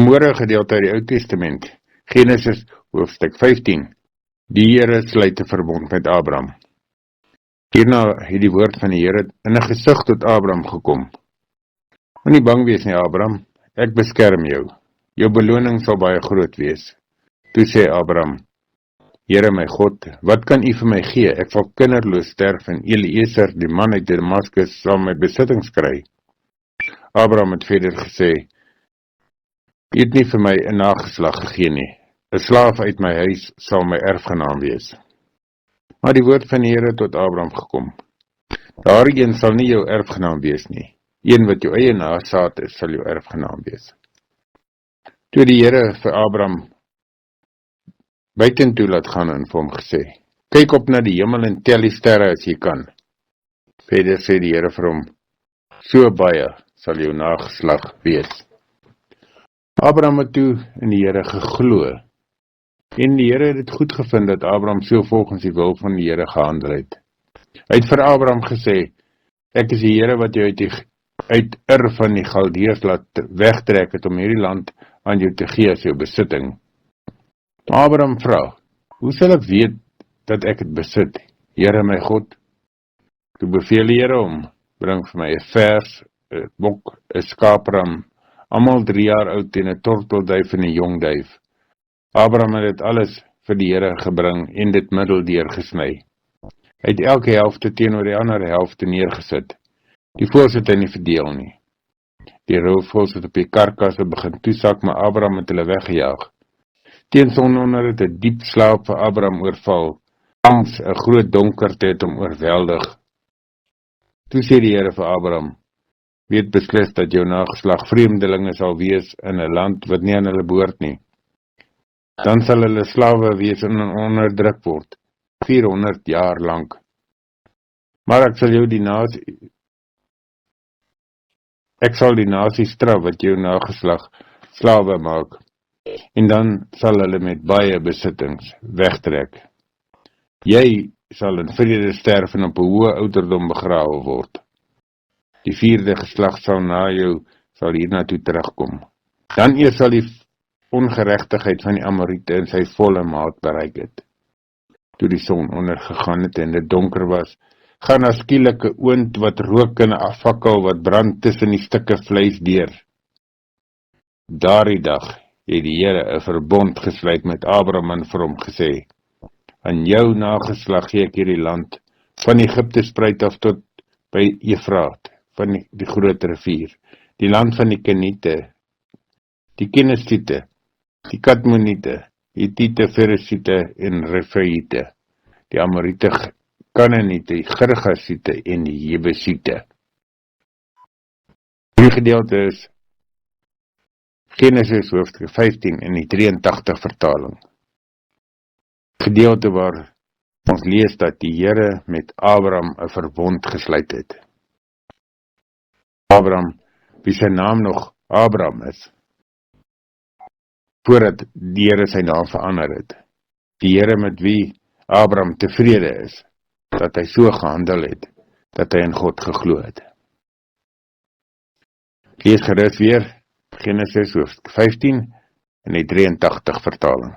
Vanmôre gedeelte uit die Ou Testament, Genesis hoofstuk 15. Die Here sluit 'n verbond met Abraham. Hierna het die woord van die Here in 'n gesig tot Abraham gekom. Moenie bang wees nie, Abraham, ek beskerm jou. Jou beloning sal baie groot wees. Toe sê Abraham, Here my God, wat kan u vir my gee? Ek sal kinderloos sterf en Eliezer, die man uit Damaskus, sal my besittings kry. Abraham het verder gesê, u het nie vir my 'n nageslag gegee nie. 'n Slaaf uit my huis sal my erfgenaam wees. Maar die woord van die Here tot Abraham gekom. Daardie een sal nie jou erfgenaam wees nie. Een wat jou eie nageslacht is, sal jou erfgenaam wees. Toe die Here vir Abraham buitentoe laat gaan en vir hom gesê, kyk op na die hemel en tel die sterre as jy kan. Verder sê die Here vir hom, so baie sal jou nageslag wees. Abraham het toe in die Here geglo, en die Here het dit goed gevind dat Abraham so volgens die wil van die Here gehandel het. Hy het vir Abraham gesê, ek is die Here wat jou uit Ur van die Galdeërs laat wegtrek het om hierdie land aan jou te gee as jou besitting. Abraham vra, hoe sal ek weet dat ek het besit? Here my God, toe beveel die Here hom, bring vir my 'n vers, 'n bok, 'n skaapram, almal 3 jaar oud en 'n tortelduif en 'n jong duif. Abraham het dit alles vir die Here gebring en dit middeldeur gesny. Hy het elke helfte teenoor die ander helfte neergesit. Die voëls het hy nie verdeel nie. Die roofvoëls het op die karkasse begin toesak, maar Abraham het hulle weggejaag. Teen sononder het 'n diep slaap vir Abraham oorval. Angs, 'n groot donkerte het hom oorweldig. Toe sê die Here vir Abraham, weet beslis dat jou nageslag vreemdelinge sal wees in 'n land wat nie aan hulle behoort nie. Dan sal hulle slawe wees en onderdruk word, 400 jaar lank. Maar ek sal die nasie straf wat jou nageslag slawe maak, en dan sal hulle met baie besittings wegtrek. Jy sal in vrede sterf en op 'n hoë ouderdom begrawe word. Die 4de geslag sal na jou hiernatoe terugkom. Dan eers sal die ongeregtigheid van die Amorite in sy volle maat bereik het. Toe die son ondergegaan het en dit donker was, gaan 'n skielike oond wat rook in 'n afvakkel wat brand tussen die stukke vleis deur. Daardie dag het die Here 'n verbond gesluit met Abraham en vir hom gesê, aan jou nageslag gee ek hierdie land, van Egipte spruit af tot by Efraat, van die groot rivier, die land van die Keniete, die Kenesiete, die Kadmoniete, die Hittite, Feresiete en Refaite, die Amorite, Kanaaniete, die Girgasiete en die Jebusiete. Die gedeelte is Genesis hoofstuk 15 in die 83 vertaling. Gedeelte waar ons lees dat die Here met Abraham 'n verbond gesluit het. Abraham, wie sy naam nog Abraham is, voordat die Here sy naam verander het. Die Here met wie Abraham tevrede is, dat hy so gehandel het, dat hy in God geglo het. Lees gerus weer Genesis hoofstuk 15 in die 83 vertaling.